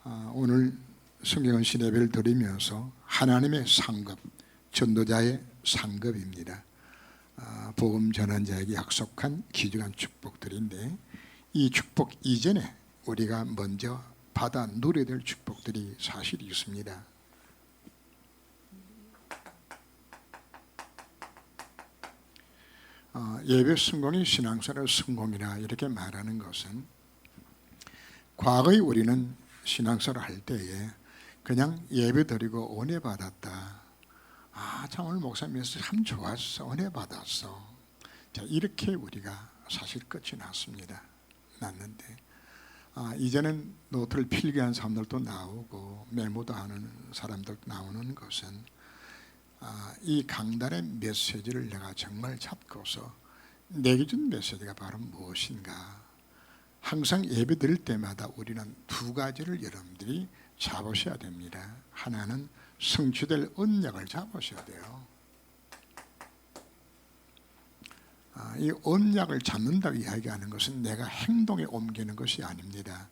오늘 성경언신 예배를 드리면서 하나님의 상급, 전도자의 상급입니다. 복음 전환자에게 약속한 귀중한 축복들인데, 이 축복 이전에 우리가 먼저 받아 누려야 될 축복들이 사실 있습니다. 예배 성공이 신앙생활 성공이라 이렇게 말하는 것은, 과거에 우리는 신앙생활을 할 때에 그냥 예배 드리고 은혜 받았다. 참 오늘 목사님 메시지 참 좋았어, 은혜 받았어. 자, 이렇게 우리가 사실 끝이 났는데, 이제는 노트를 필기한 사람들도 나오고 메모도 하는 사람들도 나오는 것은, 이 강단의 메시지를 내가 정말 잡고서 내게 준 메시지가 바로 무엇인가. 항상 예배 드릴 때마다 우리는 두 가지를 여러분들이 잡으셔야 됩니다. 하나는 성취될 언약을 잡으셔야 돼요. 이 언약을 잡는다고 이야기하는 것은 내가 행동에 옮기는 것이 아닙니다.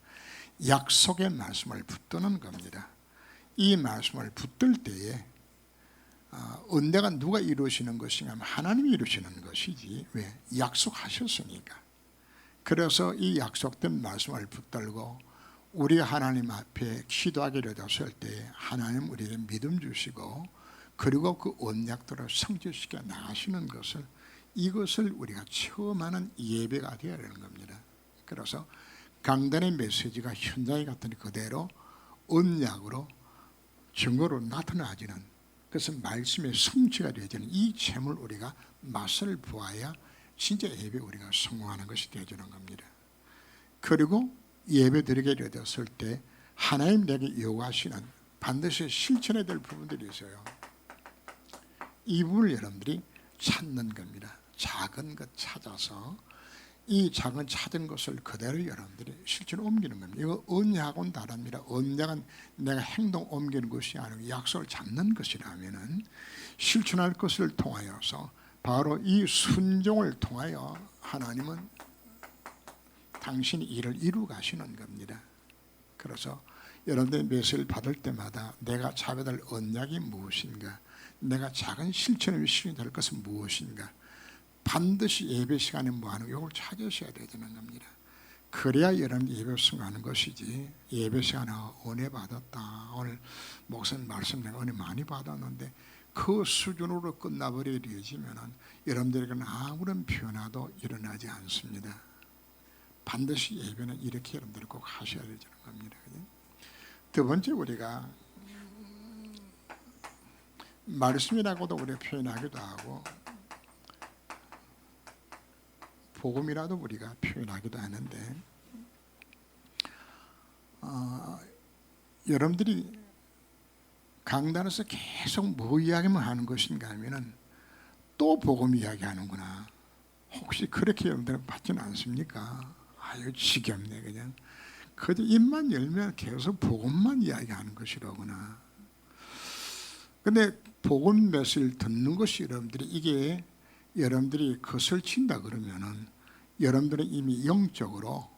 약속의 말씀을 붙드는 겁니다. 이 말씀을 붙들 때에 언제가 누가 이루시는 것인가 하면 하나님이 이루시는 것이지, 왜? 약속하셨으니까. 그래서 이 약속된 말씀을 붙들고 우리가 하나님 앞에 기도하기를 했을 때 하나님 우리에게 믿음 주시고, 그리고 그 언약대로 성취시켜 나가시는 것을, 이것을 우리가 처음 하는 예배가 되어야 하는 겁니다. 그래서 강단의 메시지가 현장에 갔더니 그대로 언약으로 증거로 나타나지는, 그것은 말씀의 성취가 되어지는 이 셈을 우리가 맛을 보아야 진짜 예배 우리가 성공하는 것이 되어지는 겁니다. 그리고 예배 드리게 되었을 때 하나님 내게 요구하시는 반드시 실천해야 될 부분들이 있어요. 이 부분을 여러분들이 찾는 겁니다. 작은 것 찾아서 이 작은 찾은 것을 그대로 여러분들이 실천에 옮기는 겁니다. 이거 언약하고는 다릅니다. 언약은 내가 행동 옮기는 것이 아니고 약속을 잡는 것이라면은 실천할 것을 통하여서 바로 이 순종을 통하여 하나님은 당신이 일을 이루 가시는 겁니다. 그래서 여러분들의 메시지를 받을 때마다 내가 잡아야 될 언약이 무엇인가, 내가 작은 실천을 실현이 될 것은 무엇인가, 반드시 예배 시간에 뭐하는 이걸 찾으셔야 되는 겁니다. 그래야 여러분이 예배 승하는 것이지, 예배 시간에 은혜 받았다, 오늘 목사님 말씀 내가 은혜 많이 받았는데 그 수준으로 끝나버리지면은 여러분들에게는 아무런 변화도 일어나지 않습니다. 반드시 예배는 이렇게 여러분들이 꼭 하셔야 되는 겁니다. 두 번째, 우리가 말씀이라고도 우리가 표현하기도 하고 복음이라도 우리가 표현하기도 하는데, 여러분들이 강단에서 계속 뭐 이야기만 하는 것인가 하면은 또 복음 이야기하는구나. 혹시 그렇게 여러분들은 받지는 않습니까? 아유, 지겹네. 그냥 그저 입만 열면 계속 복음만 이야기하는 것이로구나. 근데 복음 메시지를 듣는 것이 여러분들이, 이게 여러분들이 그것을 친다 그러면은 여러분들은 이미 영적으로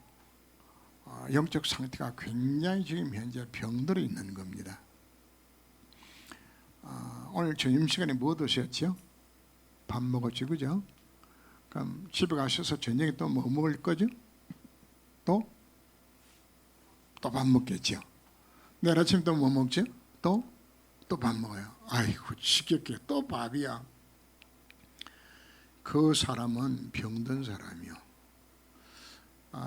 영적 상태가 굉장히 지금 현재 병들어 있는 겁니다. 오늘 점심시간에 뭐 드셨죠? 밥 먹었지, 그죠? 그럼 집에 가셔서 저녁에 또 뭐 먹을 거죠? 또 밥 먹겠죠? 내일 아침 또 뭐 먹죠? 또 밥 먹어요. 아이고, 지겹게 또 밥이야. 그 사람은 병든 사람이요.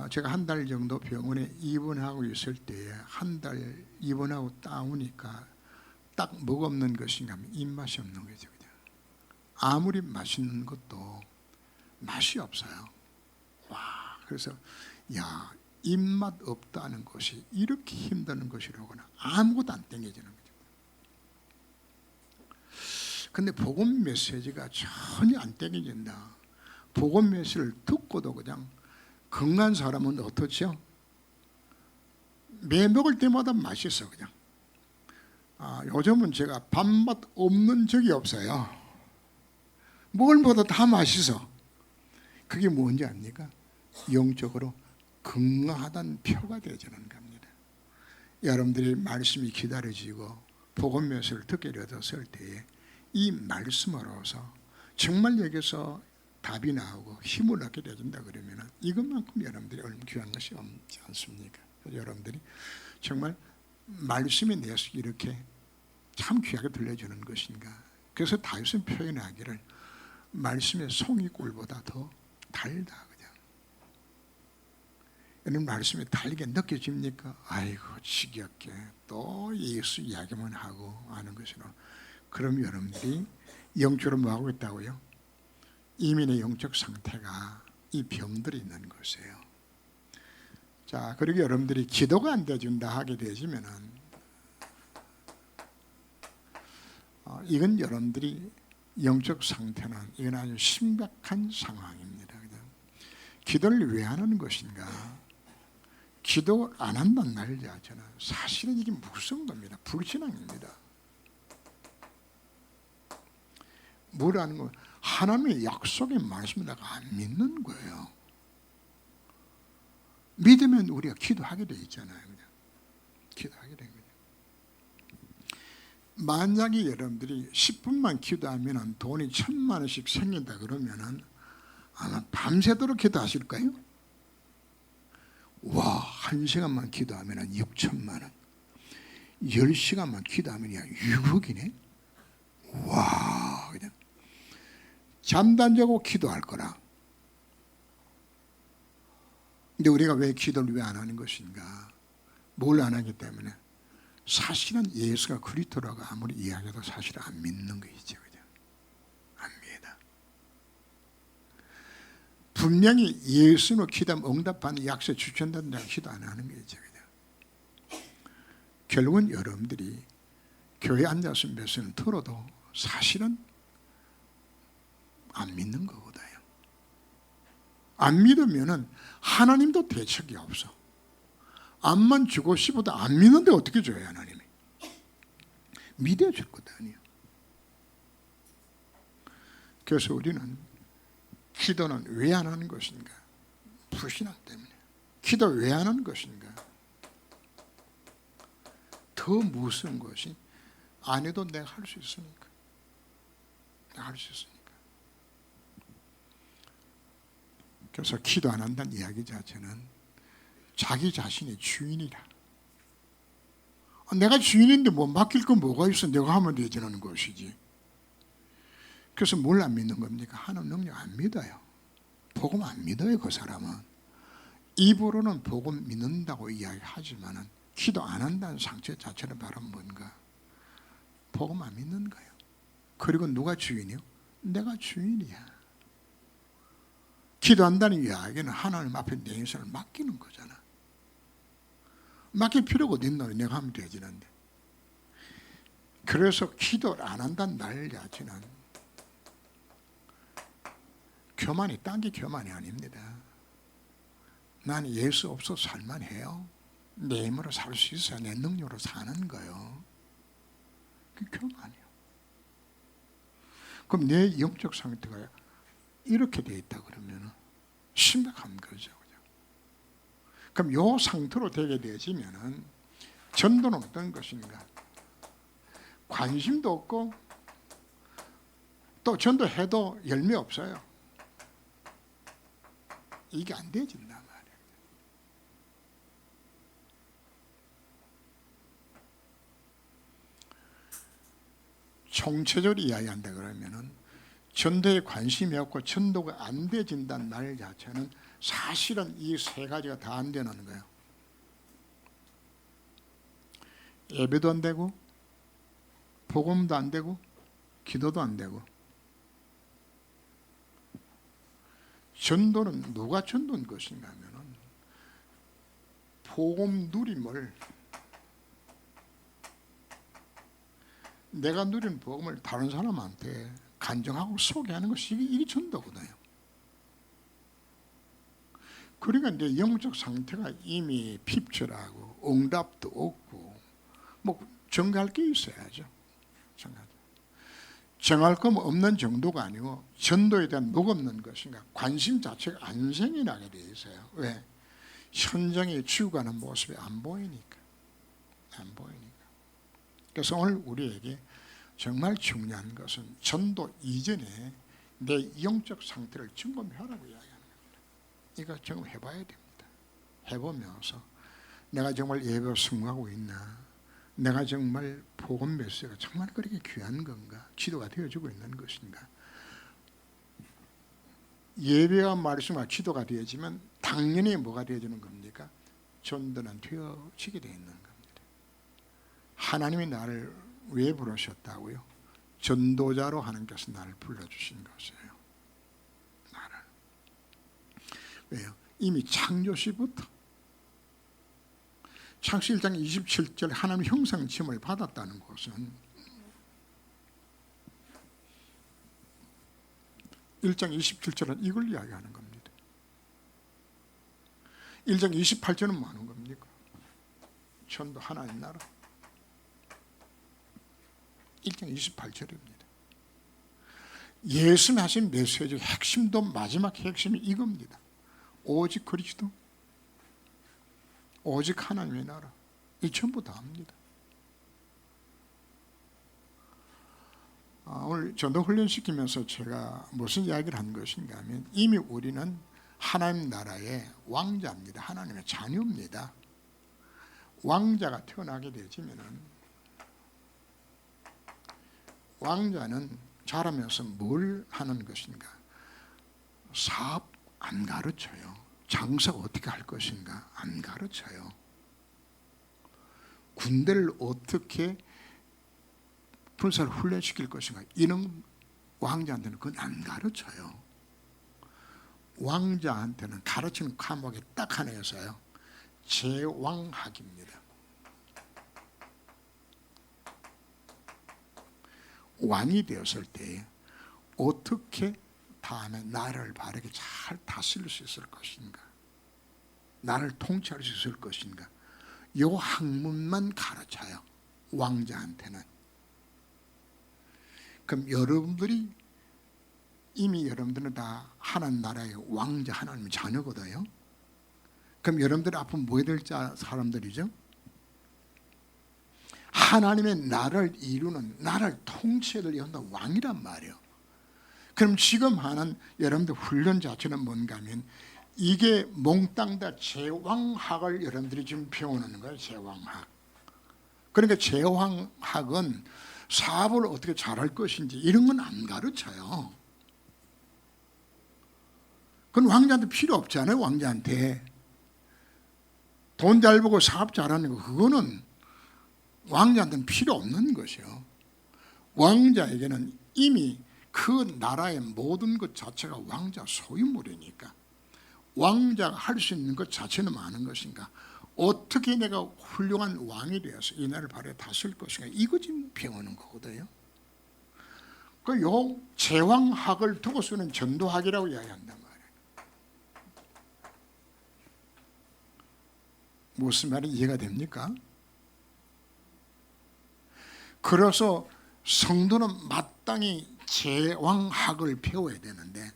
제가 한 달 정도 병원에 입원하고 있을 때에 한 달 입원하고 나오니까 딱 뭐가 없는 것인가 하면 입맛이 없는 거죠. 그냥 아무리 맛있는 것도 맛이 없어요. 와, 그래서 야, 입맛 없다는 것이 이렇게 힘든 것이라거나 아무것도 안 땡겨지는 거죠. 근데 복음 메시지가 전혀 안 땡겨진다. 복음 메시지를 듣고도 그냥 건강한 사람은 어떻죠? 매 먹을 때마다 맛있어. 그냥 요즘은 제가 밥맛 없는 적이 없어요. 뭘 먹어도 다 맛있어. 그게 뭔지 압니까? 영적으로 건강하다는 표가 되어지는 겁니다. 여러분들이 말씀이 기다려지고 복음 메시지를 듣게 되었을 때에 이 말씀으로서 정말 여기서 답이 나오고 힘을 얻게 되어진다 그러면 이것만큼 여러분들이 얼마나 귀한 것이 없지 않습니까? 여러분들이 정말 말씀에 대해서 이렇게 참 귀하게 들려주는 것인가. 그래서 다윗은 표현하기를 말씀의 송이꿀보다 더 달다. 그냥. 이런 말씀이 달게 느껴집니까? 아이고 지겹게 또 예수 이야기만 하고 하는 것이로. 그럼 여러분들이 영적으로 뭐하고 있다고요? 이민의 영적 상태가 이 병들이 있는 것이에요. 자, 그리고 여러분들이 기도가 안 돼준다 하게 되시면은 이건 여러분들이 영적 상태는 이건 아주 심각한 상황입니다. 기도를 왜 하는 것인가? 기도 안 한다는 말 자체는 사실은 이게 무서운 겁니다. 불신앙입니다. 뭐라는 거? 하나님의 약속의 말씀을 내가 안 믿는 거예요. 믿으면 우리가 기도하게 돼 있잖아요. 그냥. 기도하게 된 거죠. 만약에 여러분들이 10분만 기도하면 돈이 1,000만 원씩 생긴다 그러면은 아마 밤새도록 기도하실까요? 와, 1시간만 기도하면 6천만 원, 10시간만 기도하면 6억이네. 와, 그냥 잠도 안 자고 기도할 거라. 근데 우리가 왜 기도를 왜 안 하는 것인가? 뭘 안 하기 때문에 사실은 예수가 그리스도라고 아무리 이야기해도 사실 안 믿는 거이죠. 그죠? 안 믿어. 분명히 예수로 기도하면 응답하는 약속 주천된다고 기도 안 하는 거죠. 그죠? 결국은 여러분들이 교회에 앉아서 몇시는 들어도 사실은 안 믿는 거거든요. 안 믿으면은 하나님도 대책이 없어. 암만 주고 싶어도 안 믿는데 어떻게 줘요, 하나님이? 믿어야 줄 것도 아니에요. 그래서 우리는 기도는 왜 안 하는 것인가? 불신앙 때문에. 기도 왜 안 하는 것인가? 더 무서운 것이 안 해도 내가 할 수 있으니까. 내가 할 수 있으니까. 그래서 기도 안 한다는 이야기 자체는 자기 자신의 주인이라. 내가 주인인데 뭐 맡길 건 뭐가 있어? 내가 하면 되지는 것이지. 그래서 뭘 안 믿는 겁니까? 하나님 능력 안 믿어요. 복음 안 믿어요. 그 사람은. 입으로는 복음 믿는다고 이야기하지만 기도 안 한다는 상태 자체는 바로 뭔가? 복음 안 믿는 거예요. 그리고 누가 주인이요? 내가 주인이야. 기도한다는 이야기는 하나님 앞에 내 인생을 맡기는 거잖아. 맡길 필요가 어디 있나? 내가 하면 되지는데. 그래서 기도를 안 한다는 말 자체는 교만이 딴 게 교만이 아닙니다. 나는 예수 없어도 살만해요. 내 힘으로 살 수 있어야 내 능력으로 사는 거예요. 그게 교만이에요. 그럼 내 영적 상태가 이렇게 돼 있다 그러면 심각한 거죠. 그럼 이 상태로 되게 되어지면 전도는 어떤 것인가? 관심도 없고 또 전도해도 열매 없어요. 이게 안 되어진단 말이에요. 총체적으로 이야기한다 그러면은 전도에 관심이 없고 전도가 안 되어진다는 말 자체는 사실은 이 세 가지가 다 안 되는 거예요. 예배도 안 되고 복음도 안 되고 기도도 안 되고. 전도는 누가 전도인 것인가 하면은 복음 누림을 내가 누린 복음을 다른 사람한테 간증하고 소개하는 것이 이게 전도거든요. 그러니까 이제 영적 상태가 이미 핍절하고 응답도 없고 뭐 정할 게 있어야죠. 정할 거 없는 정도가 아니고 전도에 대한 뭐가 없는 것인가? 관심 자체가 안 생겨나게 돼 있어요. 왜? 현장에 죽어가는 모습이 안 보이니까. 안 보이니까. 그래서 오늘 우리에게 정말 중요한 것은 전도 이전에 내 영적 상태를 점검하라고 이야기하는 겁니다. 이거 점검해봐야 됩니다. 해보면서 내가 정말 예배에 승부하고 있나, 내가 정말 복음 메시지가 정말 그렇게 귀한 건가, 기도가 되어지고 있는 것인가. 예배와 말씀과 기도가 되어지면 당연히 뭐가 되어지는 겁니까? 전도는 되어지게 되어 있는 겁니다. 하나님이 나를 왜 부르셨다고요? 전도자로 하나님께서 나를 불러주신 것이에요. 나를. 왜요? 이미 창조시부터 창세기 1장 27절 하나님 형상 지음을 받았다는 것은 1장 27절은 이걸 이야기하는 겁니다. 1장 28절은 뭐 하는 겁니까? 전도 하나님 나라. 1장 28절입니다. 예수님 하신 메시지의 핵심도 마지막 핵심이 이겁니다. 오직 그리스도, 오직 하나님의 나라. 이 전부 다 합니다. 오늘 전도 훈련시키면서 제가 무슨 이야기를 한 것인가 하면 이미 우리는 하나님 나라의 왕자입니다. 하나님의 자녀입니다. 왕자가 태어나게 되지면은 왕자는 자라면서 뭘 하는 것인가? 사업 안 가르쳐요. 장사 어떻게 할 것인가? 안 가르쳐요. 군대를 어떻게 군사를 훈련시킬 것인가? 이런 왕자한테는 그건 안 가르쳐요. 왕자한테는 가르치는 과목이 딱 하나여서요. 제왕학입니다. 왕이 되었을 때 어떻게 다음에 나라를 바르게 잘 다스릴 수 있을 것인가, 나를 통치할 수 있을 것인가, 이 학문만 가르쳐요. 왕자한테는. 그럼 여러분들이 이미 여러분들은 다 하나님 나라의 왕자 하나님의 자녀거든요. 그럼 여러분들이 앞으로 뭐 해야 될 사람들이죠? 하나님의 나라를 이루는, 나라를 통치해야 될 왕이란 말이에요. 그럼 지금 하는 여러분들 훈련 자체는 뭔가 하면 이게 몽땅 다 제왕학을 여러분들이 지금 배우는 거예요. 제왕학. 그러니까 제왕학은 사업을 어떻게 잘할 것인지 이런 건 안 가르쳐요. 그건 왕자한테 필요 없잖아요. 왕자한테 돈 잘 벌고 사업 잘하는 거, 그거는 왕자한테는 필요 없는 것이요. 왕자에게는 이미 그 나라의 모든 것 자체가 왕자 소유물이니까 왕자가 할 수 있는 것 자체는 많은 것인가, 어떻게 내가 훌륭한 왕이 되어서 이 나라를 바르게 다스릴 것인가, 이거 지금 배우는 거거든요. 그 요 제왕학을 두고서는 전도학이라고 이야기한단 말이에요. 무슨 말이 이해가 됩니까? 그래서 성도는 마땅히 제왕학을 배워야 되는데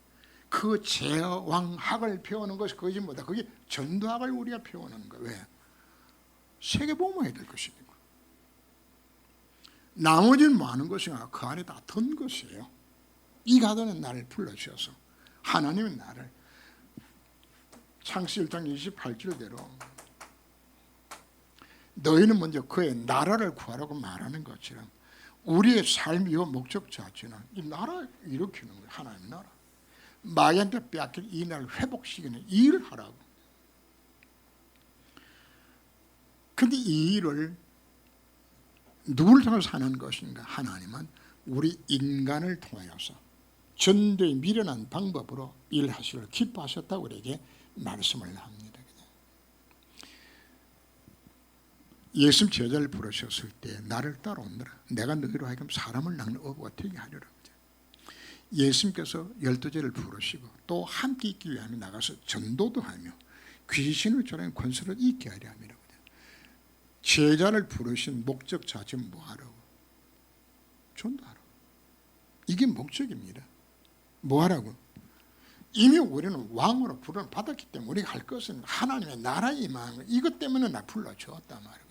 그 제왕학을 배우는 것이 그것이 뭐다? 그게 전도학을 우리가 배우는 거예요. 왜? 세계복음화해야 될 것이니까. 나머지는 뭐 하는 것인가? 그 안에 다 든 것이에요. 이 가도는 나를 불러주셔서 하나님은 나를 창세기 1장 28절대로 너희는 먼저 그의 나라를 구하라고 말하는 것처럼 우리의 삶의 목적 자체는 이 나라 일으키는 거예요. 하나님 나라. 마귀한테 빼앗긴 이 나라를 회복시키는 이 일을 하라고. 그런데 이 일을 누구를 통해서 하는 것인가? 하나님은 우리 인간을 통하여서 전도에 미련한 방법으로 일하시기를 기뻐하셨다고 우리에게 말씀을 합니다. 예수님 제자를 부르셨을 때 나를 따라오느라 내가 너희로 하여금 사람을 낚는 어부가 되게 하리라. 예수님께서 12제를 부르시고 또 함께 있기 위하여 나가서 전도도 하며 귀신을 쫓아내는 권세를 있게 하려 함이라고. 제자를 부르신 목적 자체는 뭐하라고? 전도하라고. 이게 목적입니다. 뭐하라고? 이미 우리는 왕으로 부름을 받았기 때문에 우리가 할 것은 하나님의 나라에 임하는 것, 이것 때문에 나 불러주었단 말이거든요.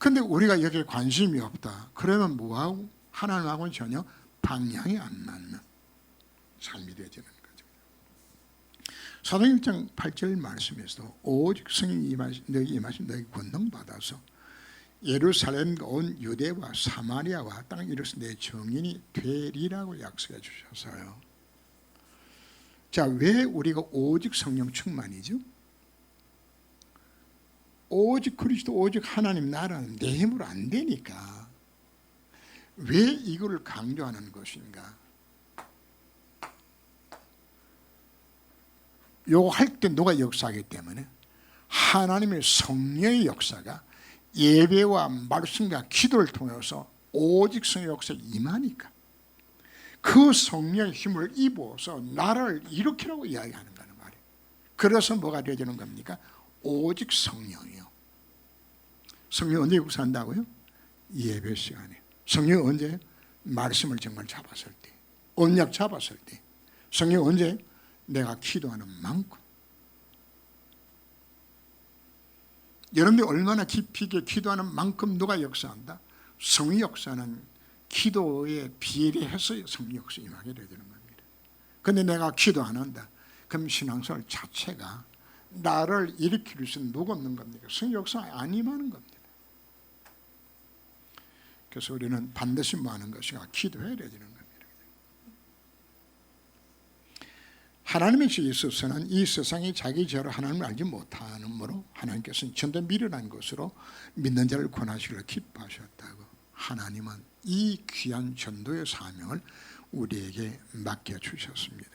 근데 우리가 여기에 관심이 없다. 그러면 뭐하고? 하나님하고는 전혀 방향이 안 맞는 삶이 되어지는 거죠. 사도행 1장 8절 말씀에서도 오직 성령이 임하신 너희 권능받아서 예루살렘과 온 유대와 사마리아와 땅 이르서 내 증인이 되리라고 약속해 주셔서요. 자, 왜 우리가 오직 성령 충만이죠? 오직 그리스도, 오직 하나님 나라는 내 힘으로 안 되니까 왜 이거를 강조하는 것인가? 요거 할 때 누가 역사하기 때문에 하나님의 성령의 역사가 예배와 말씀과 기도를 통해서 오직 성령 역사에 임하니까 그 성령의 힘을 입어서 나라를 일으키라고 이야기하는 거는 말이에요. 그래서 뭐가 되어지는 겁니까? 오직 성령이요. 성령 언제 역사한다고요? 예배 시간에. 성령 언제? 말씀을 정말 잡았을 때, 언약 잡았을 때. 성령 언제? 내가 기도하는 만큼. 여러분들이 얼마나 깊이 있게 기도하는 만큼 누가 역사한다? 성의 역사는 기도에 비례해서 성의 역사 임하게 되는 겁니다. 그런데 내가 기도 안 한다. 그럼 신앙생활 자체가 나를 일으킬 수 누가 없는 겁니까? 성의 역사 안 임하는 겁니다. 그래서 우리는 반드시 뭐 하는 것인가? 기도해야 되는 겁니다. 하나님의 죄에 있어서는 이 세상이 자기 죄로 하나님을 알지 못하므로 하나님께서는 전대 미련한 것으로 믿는 자를 권하시기를 기뻐하셨다고. 하나님은 이 귀한 전도의 사명을 우리에게 맡겨주셨습니다.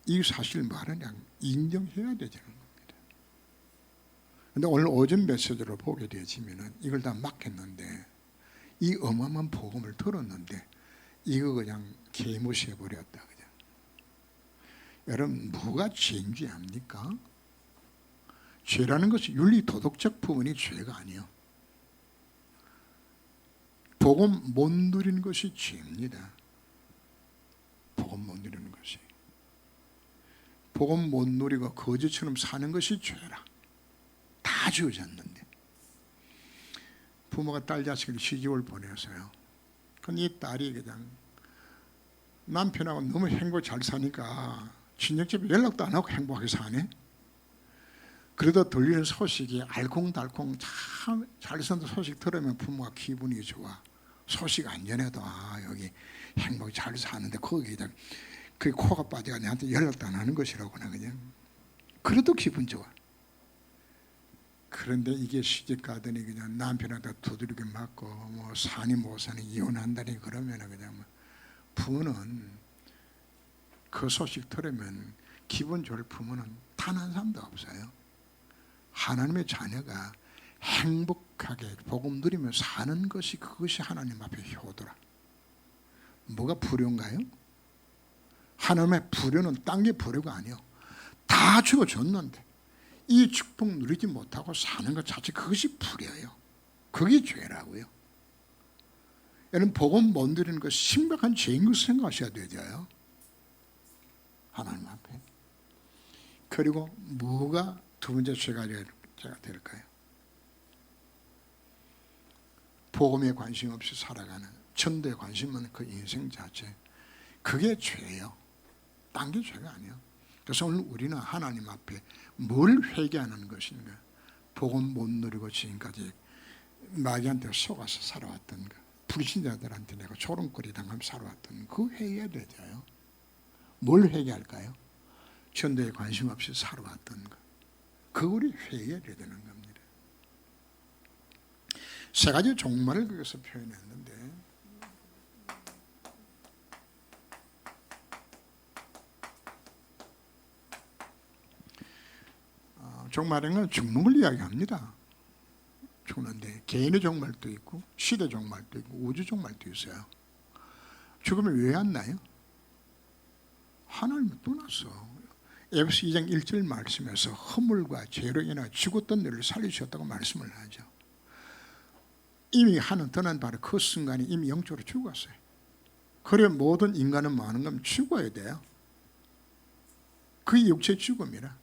이 사실 말은 그냥 인정해야 되는 겁니다. 그런데 오늘 오전 메시지를 보게 되어지면 이걸 다 맡겼는데 이 어마어마한 복음을 들었는데 이거 그냥 개무시해버렸다. 그냥. 여러분 뭐가 죄인지 압니까? 죄라는 것이 윤리 도덕적 부분이 죄가 아니에요. 복음 못 누리는 것이 죄입니다. 복음 못 누리는 것이. 복음 못 누리고 거지처럼 사는 것이 죄라. 다 주어졌는데 부모가 딸 자식을 시집을 보내서요. 근데 이 딸이 그냥 남편하고 너무 행복 잘 사니까 친정집에 연락도 안 하고 행복하게 사네. 그래도 들리는 소식이 알콩달콩 참 잘 사는 소식 들으면 부모가 기분이 좋아. 소식 안 전해도 여기 행복히 잘 사는데 거기다 그 코가 빠져가 나한테 연락도 안 하는 것이라고나 그냥. 그래도 기분 좋아. 그런데 이게 시집 가더니 그냥 남편한테 두드리게 맞고 뭐 사니 못 사니 이혼한다니 그러면 그냥 뭐 부모는 그 소식 들으면 기분 좋을 부모는 단 한 사람도 없어요. 하나님의 자녀가 행복하게 복음 누리며 사는 것이 그것이 하나님 앞에 효도라. 뭐가 불효인가요? 하나님의 불효는 딴 게 불효가 아니에요. 다 주어줬는데 이 축복 누리지 못하고 사는 것 자체 그것이 불효예요. 그게 죄라고요. 여러분 복음 못 누리는 것 심각한 죄인 것을 생각하셔야 되죠. 하나님 앞에. 그리고 뭐가 두 번째 죄가 될까요? 복음에 관심 없이 살아가는 전도에 관심 없는 그 인생 자체. 그게 죄예요. 딴 게 죄가 아니에요. 그래서 오늘 우리는 하나님 앞에 뭘 회개하는 것인가? 복음 못 누리고 지금까지 마귀한테 속아서 살아왔던 거, 불신자들한테 내가 조롱거리 당하며 살아왔던 그 회개해야 되죠. 뭘 회개할까요? 전도에 관심 없이 살아왔던 거. 그 우리 회개해야 되는 겁니다. 세 가지 종말을 거기서 표현했는데 종말은 건 죽는 걸 이야기합니다. 죽는데 개인의 종말도 있고 시대 종말도 있고 우주 종말도 있어요. 죽으면 왜 왔나요? 하나님을 떠났어. 에베소 2장 1절 말씀에서 허물과 죄로 인해 죽었던 너를 살리셨다고 말씀을 하죠. 이미 하나님 떠난 바로 그 순간에 이미 영적으로 죽었어요. 그래 모든 인간은 많은 건 죽어야 돼요. 그게 육체의 죽음이라.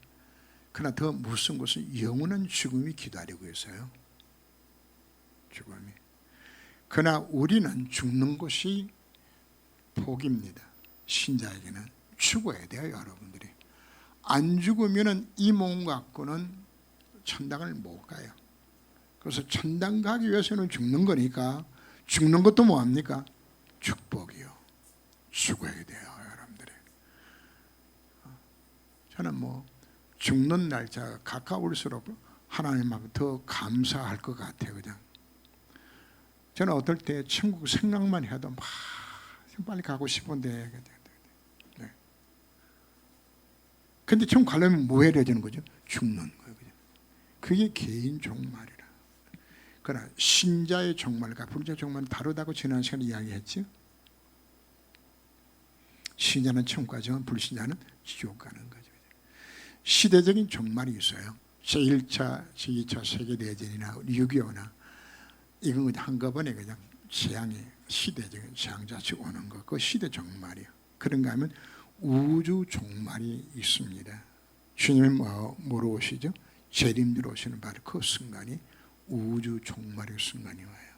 그러나 더 무서운 것은 영원한 죽음이 기다리고 있어요. 죽음이. 그러나 우리는 죽는 것이 복입니다. 신자에게는 죽어야 돼요, 여러분들이. 안 죽으면 이 몸 갖고는 천당을 못 가요. 그래서 천당 가기 위해서는 죽는 거니까, 죽는 것도 뭐합니까? 축복이요. 죽어야 돼요, 여러분들이. 저는 뭐 죽는 날짜가 가까울수록 하나님하고 더 감사할 것 같아요. 그냥 저는 어떨 때 천국 생각만 해도 막 빨리 가고 싶은데, 네. 근데 천국 가려면 뭐 해야 되는 거죠? 죽는 거예요. 그게 개인 종말이라. 그러나 신자의 종말과 불자의 종말은 다르다고 지난 시간에 이야기했죠. 신자는 천국 가지만 불신자는 지옥 가는 거죠. 시대적인 종말이 있어요. 제1차, 제2차 세계대전이나 6.25나 이건 그냥 한꺼번에 그냥 재앙이, 시대적인 재앙자치 오는 거, 그 시대 종말이에요. 그런가 하면 우주 종말이 있습니다. 주님이 뭐로 오시죠? 재림으로 오시는 바로 그 순간이 우주 종말의 순간이 와요.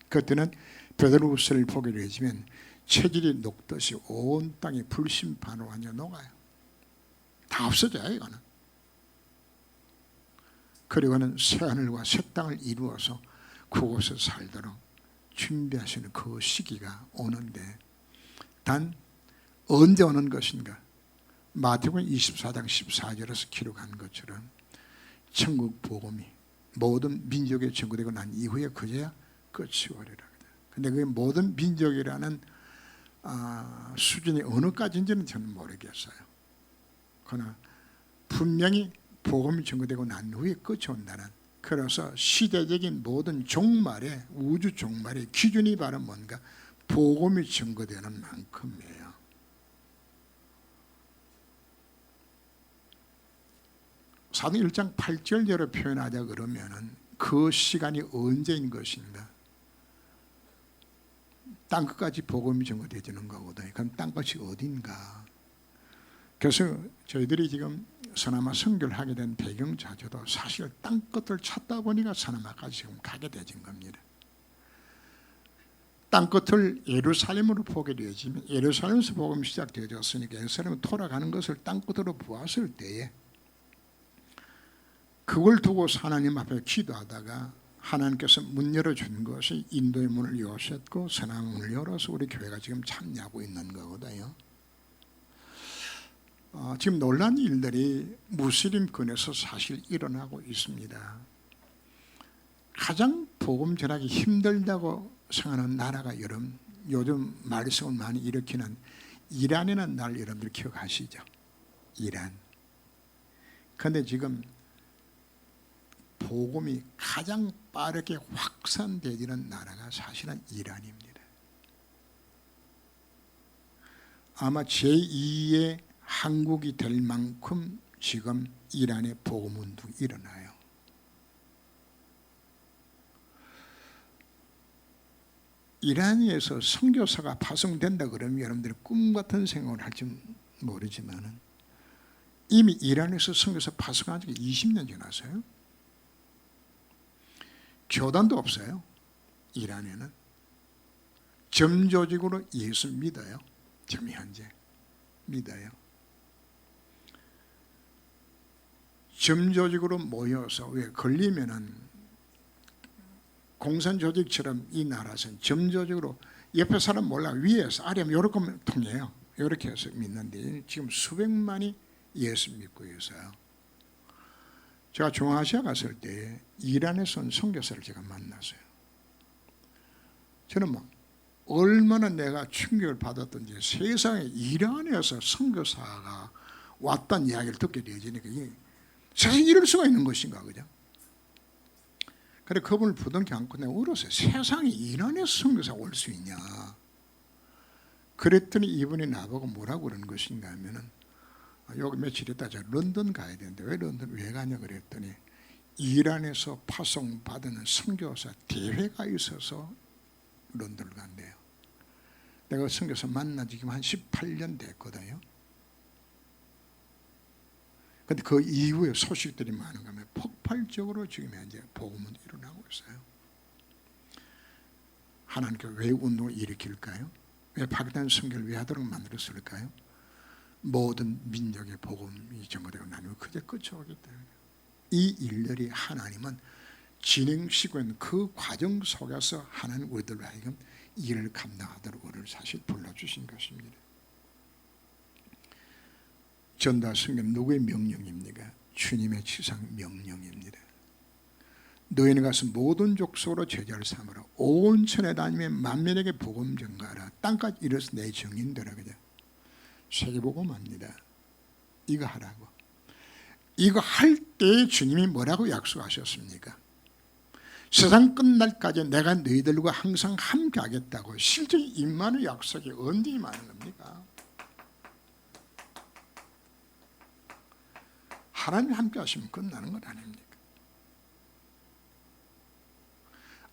그때는 베드로후서를 보게 되지만 체질이 녹듯이 온 땅이 불심판으로 완전 녹아요. 다 없어져요, 이거는. 그리고는 새하늘과 새 땅을 이루어서 그곳에 살도록 준비하시는 그 시기가 오는데, 단 언제 오는 것인가? 마태복음 24장 14절에서 기록한 것처럼 천국 복음이 모든 민족에 전거되고 난 이후에 그제야 끝이 오리라. 근데 그게 모든 민족이라는 수준이 어느까지인지는 저는 모르겠어요. 그러나 분명히 복음이 전거되고 난 후에 끝이 온다는, 그래서 시대적인 모든 종말의, 우주 종말의 기준이 바로 뭔가? 복음이 전거되는 만큼이에요. 사도행 1장 8절대로 표현하자 그러면은 그 시간이 언제인 것인가? 땅끝까지 복음이 전거되지는 거거든요. 그럼 땅끝이 어딘가? 그래서 저희들이 지금 서나마 선교를 하게 된 배경 자체도 사실 땅끝을 찾다 보니까 서나마까지 지금 가게 되진 겁니다. 땅끝을 예루살렘으로 보게 되지만 예루살렘에서 복음이 시작되어졌으니까 예루살렘으로 돌아가는 것을 땅끝으로 보았을 때에 그걸 두고 하나님 앞에 기도하다가 하나님께서 문 열어준 것이 인도의 문을 여셨고 서나마 문을 열어서 우리 교회가 지금 참여하고 있는 거거든요. 지금 놀라운 일들이 무슬림권에서 사실 일어나고 있습니다. 가장 복음 전하기 힘들다고 생각하는 나라가 요즘 말썽을 많이 일으키는 이란이라는 나라를 여러분들 기억하시죠? 이란. 그런데 지금 복음이 가장 빠르게 확산되는 나라가 사실은 이란입니다. 아마 제2의 한국이 될 만큼 지금 이란의 복음 운동이 일어나요. 이란에서 선교사가 파송된다 그러면 여러분들이 꿈같은 생각을 할지 모르지만 이미 이란에서 선교사 파송한 지 20년 지났어요. 교단도 없어요. 이란에는 점조직으로 예수 믿어요. 지금 현재 믿어요. 점조직으로 모여서 왜 걸리면은 공산조직처럼 이 나라에서는 점조직으로 옆에 사람 몰라 위에서 아래면 이렇게 통해요. 이렇게 해서 믿는데 지금 수백만이 예수 믿고 있어요. 제가 중앙아시아 갔을 때 이란에서 온 선교사를 제가 만났어요. 저는 막 얼마나 내가 충격을 받았던지 세상에 이란에서 선교사가 왔다는 이야기를 듣게 되어지니까 세상에 이럴 수가 있는 것인가 그죠? 그래 그분을 부둥켜 안고 내가 울었어요. 세상에 이란에서 선교사가 올 수 있냐? 그랬더니 이분이 나보고 뭐라고 그러는 것인가 하면은 여기 며칠 있다 저 런던 가야 되는데 왜 런던 왜 가냐 그랬더니 이란에서 파송받은 선교사 대회가 있어서 런던을 간대요. 내가 선교사 만난 지 지금 한 18년 됐거든요. 근데 그 이후에 소식들이 많은 겁니다. 폭발적으로 지금 현재 복음은 일어나고 있어요. 하나님께서 왜 운동을 일으킬까요? 왜 파기단 선교를 왜 하도록 만들었을까요? 모든 민족의 복음이 전거되고 난 후 그제 끝이 오기 때문에 이 일들이 하나님은 진행시키고 있는 그 과정 속에서 하나님 우리들로 하여금 일을 감당하도록 우리를 사실 불러주신 것입니다. 전도와 선교는 누구의 명령입니까? 주님의 지상 명령입니다. 너희는 가서 모든 족속으로 제자를 삼으라. 온 천에 다니며 만민에게 복음 전가하라. 땅까지 이르러서 내 증인되라. 그냥 세계복음합니다. 이거 하라고. 이거 할 때 주님이 뭐라고 약속하셨습니까? 세상 끝날까지 내가 너희들과 항상 함께 하겠다고. 실제 임마누엘 약속이 언제 임하는 겁니까? 하나님이 함께 하시면 끝나는 것 아닙니까?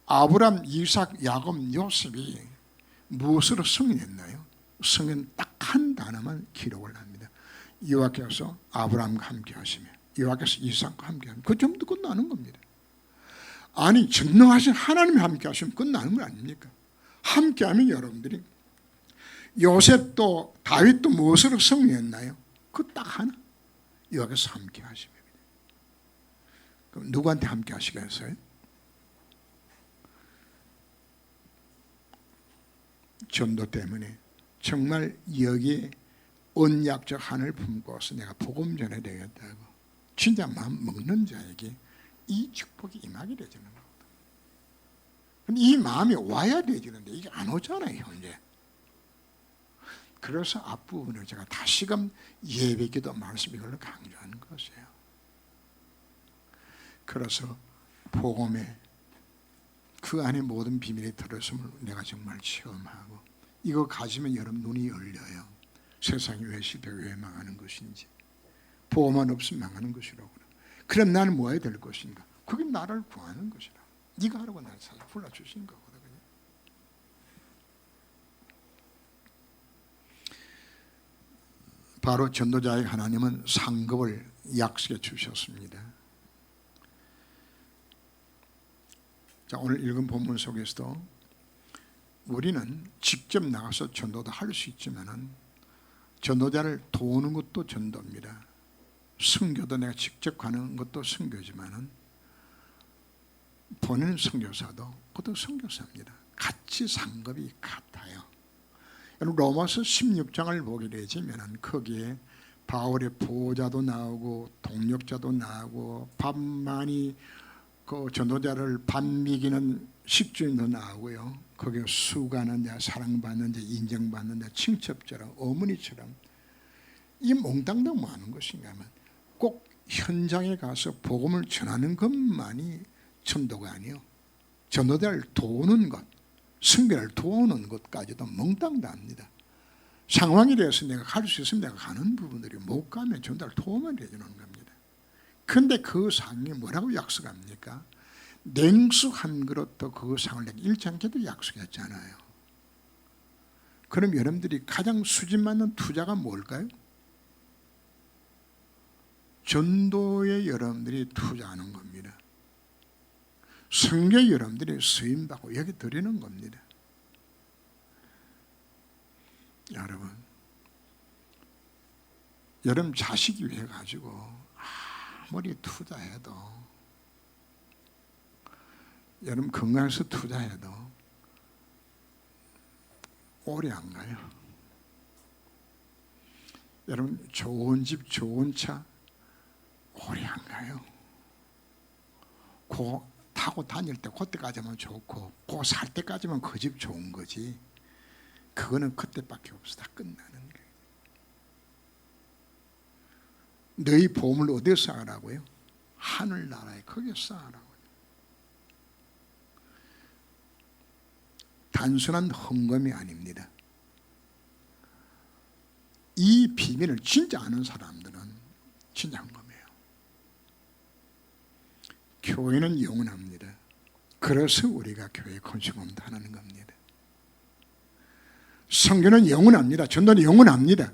아브람, 이삭, 야곱, 요셉이 무엇으로 승리했나요? 성경 딱 한 단어만 기록을 합니다. 여호와께서 아브람과 함께 하시며 여호와께서 이삭과 함께 하시며 그 정도 끝나는 겁니다. 아니 전능하신 하나님이 함께 하시면 끝나는 거 아닙니까? 함께 하면 여러분들이 요셉도 다윗도 무엇으로 승리했나요? 그 딱 하나. 여호와께서 함께 하시며. 그럼 누구한테 함께 하시겠어요? 전도 때문에 정말 여기에 언약적 한을 품고서 내가 복음 전해야 되겠다고 진짜 마음 먹는 자에게 이 축복이 임하게 되지는 거거든. 근데 이 마음이 와야 되지는데 이게 안 오잖아요 현재. 그래서 앞부분을 제가 다시금 예배기도 말씀 이걸로 강조하는 것이에요. 그래서 복음의 그 안에 모든 비밀이 들었음을 내가 정말 체험하고 이거 가지면 여러분 눈이 열려요. 세상이 왜 실패 왜 망하는 것인지 복음만 없으면 망하는 것이라고. 그럼 나는 뭐 해야 될 것인가? 그게 나를 구하는 것이라. 네가 하라고 나를 사실 불러주신 거거든. 바로 전도자의 하나님은 상급을 약속해 주셨습니다. 자, 오늘 읽은 본문 속에서도 우리는 직접 나가서 전도도 할 수 있지만은 전도자를 도우는 것도 전도입니다. 선교도 내가 직접 가는 것도 선교지만은 보내는 선교사도 그것도 선교사입니다. 같이 상급이 같아요. 로마서 16장을 보게 되지만 거기에 바울의 보호자도 나오고 동력자도 나오고 밥 많이 그 전도자를 밥 먹이는 식주인도 나오고요. 거기에 수고하는 자, 사랑받는 자, 인정받는 자, 친척처럼 어머니처럼 이 몽땅도 뭐 하는 것인가 하면 꼭 현장에 가서 복음을 전하는 것만이 전도가 아니에요. 전도자를 도우는 것, 선교를 도우는 것까지도 몽땅 다 합니다. 상황에 대해서 내가 갈 수 있으면 내가 가는 부분들이 못 가면 전도를 도움을 해주는 겁니다. 그런데 그 상이 뭐라고 약속합니까? 냉수 한 그릇도 그 상을 내가 잃지 않게도 약속했잖아요. 그럼 여러분들이 가장 수준 맞는 투자가 뭘까요? 전도에 여러분들이 투자하는 겁니다. 선교에 여러분들이 쓰임받고 여기 드리는 겁니다. 여러분 자식이 위해 가지고 아무리 투자해도 여러분 건강해서 투자해도 오래 안 가요. 여러분 좋은 집 좋은 차 오래 안 가요. 그 타고 다닐 때 그때까지만 좋고 그 살 때까지만 그 집 좋은 거지 그거는 그때밖에 없어. 다 끝나는 거예요. 너희 보험을 어디에 쌓으라고요? 하늘나라에 거기에 쌓으라고요. 단순한 헌금이 아닙니다. 이 비밀을 진짜 아는 사람들은 진짜 헌금이에요. 교회는 영원합니다. 그래서 우리가 교회 건축업도 하는 겁니다. 선교는 영원합니다. 전도는 영원합니다.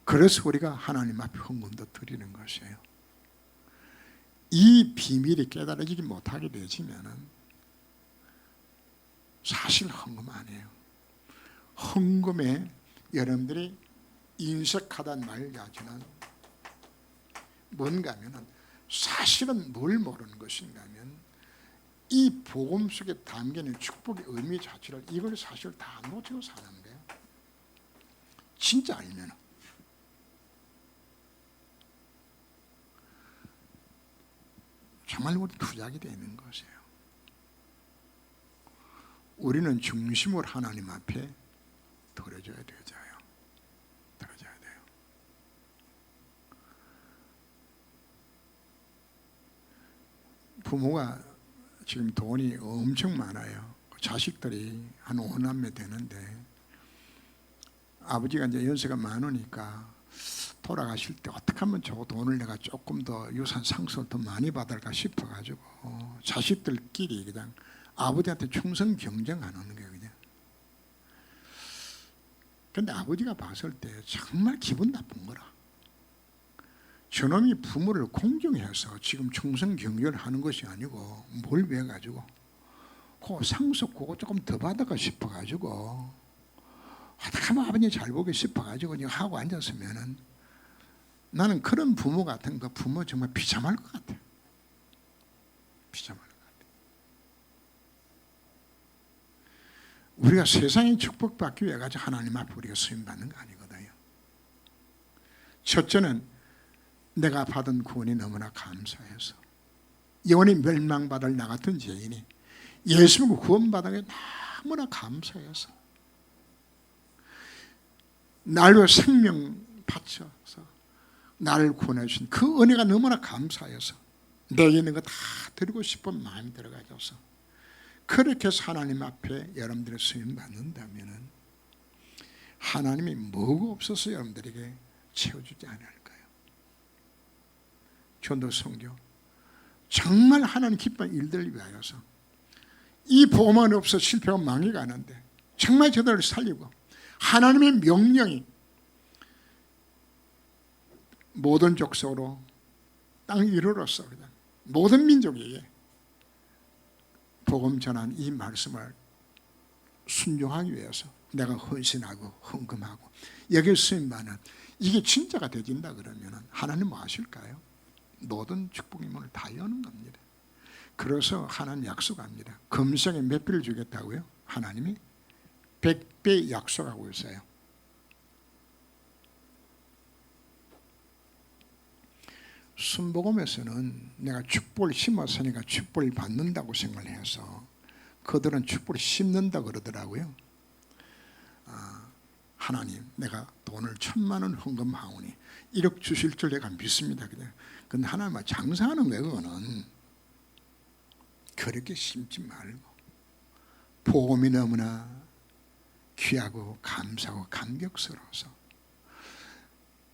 그래서 우리가 하나님 앞에 헌금도 드리는 것이에요. 이 비밀이 깨달아지지 못하게 되지면 사실 헌금 아니에요. 헌금에 여러분들이 인색하다는 말 가지는 뭔가 하면 사실은 뭘 모르는 것인가 하면 이 복음 속에 담겨있는 축복의 의미 자체를 이걸 사실 다 놓치고 사는 거예요. 진짜 알면 정말 우리 투자하게 되는 것이에요. 우리는 중심을 하나님 앞에 드려줘야 돼요. 드려줘야 돼요. 부모가 지금 돈이 엄청 많아요. 자식들이 한 5남매 되는데 아버지가 이제 연세가 많으니까 돌아가실 때 어떻게 하면 저 돈을 내가 조금 더 유산 상속을 더 많이 받을까 싶어가지고 자식들끼리 그냥 아버지한테 충성 경쟁하는 거예요. 그냥. 근데 아버지가 봤을 때 정말 기분 나쁜 거라. 저놈이 부모를 공경해서 지금 충성 경쟁을 하는 것이 아니고 뭘 왜 가지고 그 상속 그거 조금 더 받을까 싶어가지고 어떻게 하면 아버지 잘 보기 싶어가지고 그냥 하고 앉았으면은 나는 그런 부모 같은 거 부모 정말 비참할 것 같아. 비참할 것 같아. 우리가 세상의 축복받기 위해 가지고 하나님 앞에 우리가 수임받는 거 아니거든요. 첫째는 내가 받은 구원이 너무나 감사해서 영원히 멸망받을 나 같은 죄인이 예수 믿고 구원받은 게 너무나 감사해서 날 위해 생명 바쳐서 나를 구원해 주신 그 은혜가 너무나 감사해서 내게 있는 거 다 드리고 싶은 마음이 들어가져서 그렇게 해서 하나님 앞에 여러분들의 수임 받는다면 하나님이 뭐가 없어서 여러분들에게 채워주지 않을까요? 전도 성교 정말 하나님 기쁜 일들을 위하여서 이 복음만 없어 실패하고 망해가는데 정말 저들을 살리고 하나님의 명령이 모든 족속으로 땅 이르러서 그냥 모든 민족에게 복음 전한 이 말씀을 순종하기 위해서 내가 헌신하고 헌금하고 여기에 쓰임받는 이게 진짜가 되진다 그러면 하나님 뭐 하실까요? 모든 축복의 문을 다 여는 겁니다. 그래서 하나님 약속합니다. 금생에 몇 배를 주겠다고요? 하나님이 100배 약속하고 있어요. 순복음에서는 내가 축복을 심었으니까 축복을 받는다고 생각을 해서 그들은 축복을 심는다 그러더라고요. 하나님 내가 돈을 1,000만 원 헌금하오니 1억 주실 줄 내가 믿습니다. 그냥. 근데 하나님과 장사하는 거예요. 그거는 그렇게 심지 말고 복음이 너무나 귀하고 감사하고 감격스러워서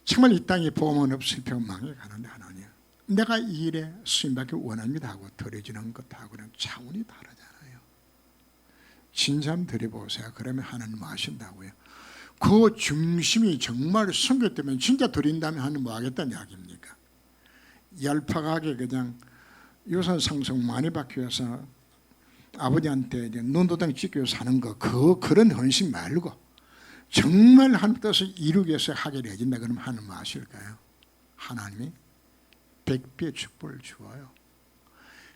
정말 이 땅에 복음은 없을 때 망해가는데 하나님 내가 이 일에 수임받기 원합니다 하고 드려지는 것하고는 차원이 다르잖아요. 진참 드려보세요. 그러면 하나님 뭐 하신다고요? 그 중심이 정말 성교 때문에 진짜 드린다면 하나님 뭐 하겠다는 이야기입니까? 얄팍하게 그냥 유산 상속 많이 받기 위해서 아버지한테 이제 눈도장 찍기 위해서 사는 거 그런 헌신 말고 정말 하나님 뜻을 이루기 위해서 하게 되어진다 그러면 하나님 뭐 하실까요? 하나님이 100배의 축복을 주어요.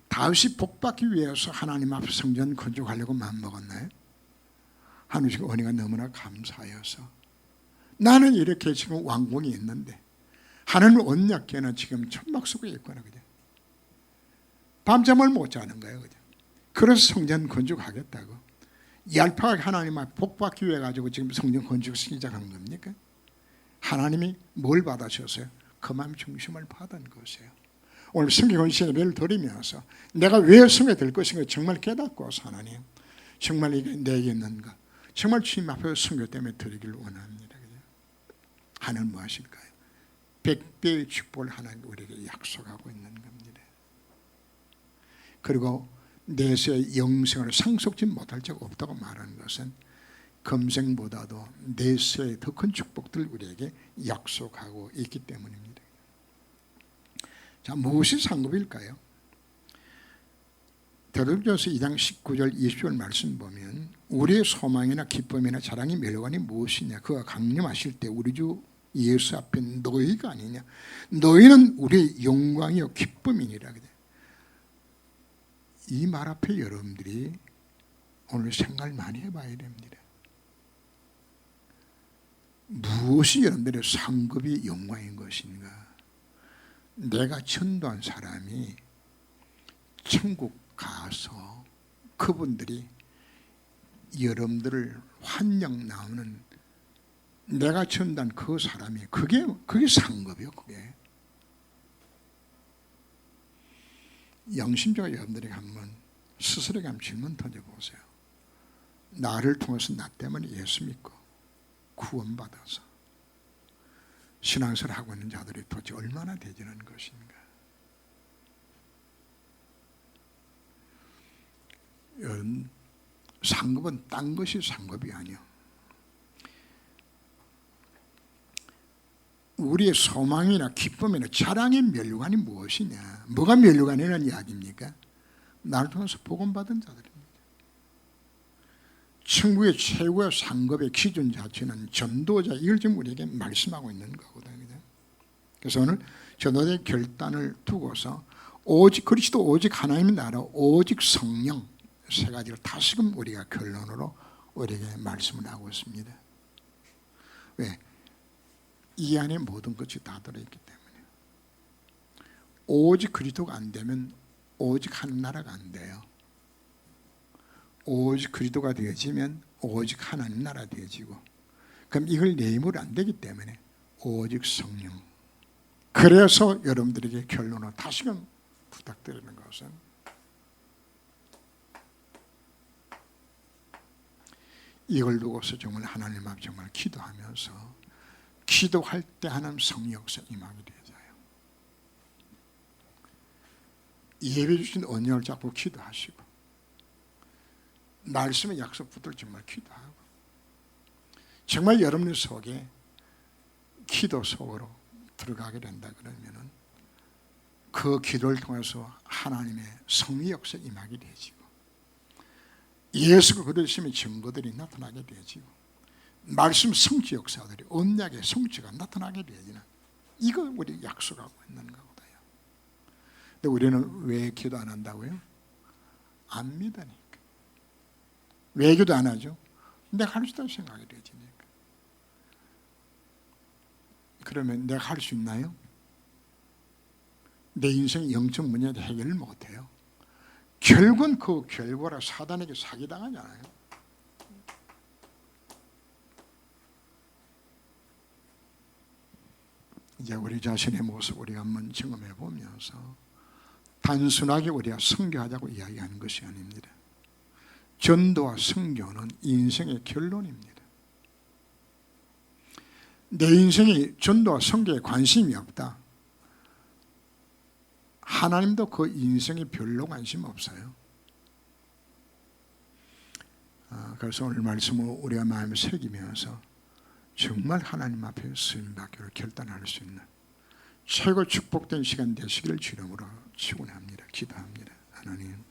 다윗이 복받기 위해서 하나님 앞에 성전 건축하려고 마음먹었나요? 하나님 은혜가 너무나 감사해서 나는 이렇게 지금 왕궁이 있는데 하나님 언약궤는 지금 천막 속에 있거나 그죠? 밤잠을 못 자는 거예요. 그죠? 그래서 성전 건축하겠다고 얄팍하게 하나님 앞에 복받기 위해 가지고 지금 성전 건축을 시작한 겁니까? 하나님이 뭘 받으셨어요? 그 마음 중심을 받은 것이에요. 오늘 성경 헌신 예배를 드리면서 내가 왜 성에 될 것인가 정말 깨닫고 하나님 정말 이게 내게 있는가 정말 주님 앞에 성교 때문에 드리길 원합니다. 하나님 뭐 하실까요? 100배의 축복을 하나님 우리에게 약속하고 있는 겁니다. 그리고 내세의 영생을 상속지 못할 적 없다고 말하는 것은 금생보다도 내세의 더 큰 축복들을 우리에게 약속하고 있기 때문입니다. 자, 무엇이 상급일까요? 디도서서 2장 19절 20절 말씀 보면 우리의 소망이나 기쁨이나 자랑이 멸관이 무엇이냐, 그가 강림하실 때 우리 주 예수 앞에 너희가 아니냐, 너희는 우리의 영광이요 기쁨이니라. 이 말 앞에 여러분들이 오늘 생각을 많이 해봐야 됩니다. 무엇이 여러분들의 상급이 영광인 것인가? 내가 전도한 사람이 천국 가서 그분들이 여러분들을 환영 나오는, 내가 전도한 그 사람이 그게 상급이요. 그게 양심적으로 여러분들이 한번 스스로에게 한번 질문 던져보세요. 나를 통해서 나 때문에 예수 믿고 구원받아서 신앙생활을 하고 있는 자들이 도대체 얼마나 되지는 것인가? 여러분, 상급은 딴 것이 상급이 아니요, 우리의 소망이나 기쁨이나 자랑의 면류관이 무엇이냐? 뭐가 면류관이라는 이야기입니까? 나를 통해서 복음받은 자들입니다. 천국의 최고의 상급의 기준 자체는 전도자, 이걸 지금 우리에게 말씀하고 있는 거거든요. 그래서 오늘 전도자의 결단을 두고서 오직 그리스도, 오직 하나님의 나라, 오직 성령, 세 가지를 다시금 우리가 결론으로 우리에게 말씀을 하고 있습니다. 왜? 이 안에 모든 것이 다 들어있기 때문에. 오직 그리스도가 안 되면 오직 하나님 나라가 안 돼요. 오직 그리스도가 되어지면 오직 하나님 나라 되어지고, 그럼 이걸 내 힘으로 안 되기 때문에 오직 성령. 그래서 여러분들에게 결론을 다시금 부탁드리는 것은, 이걸 두고서 정말 하나님 앞 정말 기도하면서, 기도할 때 하나님 성령 역사 임하게 되어져요. 예배 주신 언약을 잡고 기도하시고, 말씀의 약속 붙들 정말 기도하고, 정말 여러분의 속에 기도 속으로 들어가게 된다 그러면은 그 기도를 통해서 하나님의 성령 역사 임하게 되어지고, 예수가 그러심의 증거들이 나타나게 되어지고, 말씀 성취 역사들이, 언약의 성취가 나타나게 되어지는, 이거 우리 약속하고 있는 거거든요. 근데 우리는 왜 기도 안 한다고요? 안 믿으니까. 왜 기도 안 하죠? 내가 할 수 있다고 생각이 되어지니까. 그러면 내가 할 수 있나요? 내 인생의 영적 문제도 해결을 못해요. 결국은 그 결과라 사단에게 사기당하잖아요. 이제 우리 자신의 모습 우리가 한번 점검해 보면서, 단순하게 우리가 선교하자고 이야기하는 것이 아닙니다. 전도와 선교는 인생의 결론입니다. 내 인생이 전도와 선교에 관심이 없다, 하나님도 그 인생에 별로 관심 없어요. 그래서 오늘 말씀을 우리가 마음에 새기면서 정말 하나님 앞에 쓰임받기로 결단할 수 있는 최고 축복된 시간 되시기를 주님으로 축원합니다. 기도합니다. 하나님,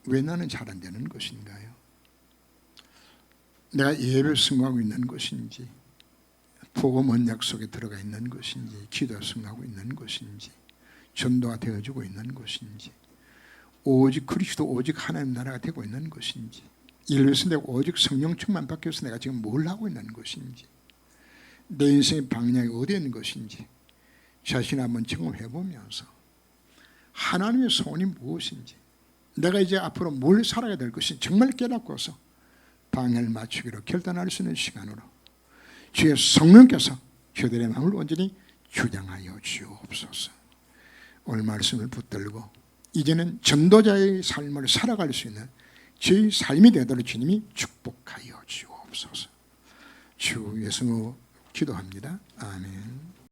왜 나는 잘 안 되는 것인가요? 내가 예배 승하고 있는 것인지, 복음 언약 속에 들어가 있는 것인지, 기도 승하고 있는 것인지, 전도가 되어지고 있는 것인지, 오직 그리스도, 오직 하나님 나라가 되고 있는 것인지, 이래서 내가 오직 성령 충만 받겨서 내가 지금 뭘 하고 있는 것인지, 내 인생의 방향이 어디에 있는 것인지 자신을 한번 점검해 보면서 하나님의 소원이 무엇인지, 내가 이제 앞으로 뭘 살아야 될 것인지 정말 깨닫고서 방향을 맞추기로 결단할 수 있는 시간으로 주의 성령께서 저들의 마음을 온전히 주장하여 주옵소서. 오늘 말씀을 붙들고 이제는 전도자의 삶을 살아갈 수 있는 저희 삶이 되도록 주님이 축복하여 주옵소서. 주 예수로 기도합니다. 아멘.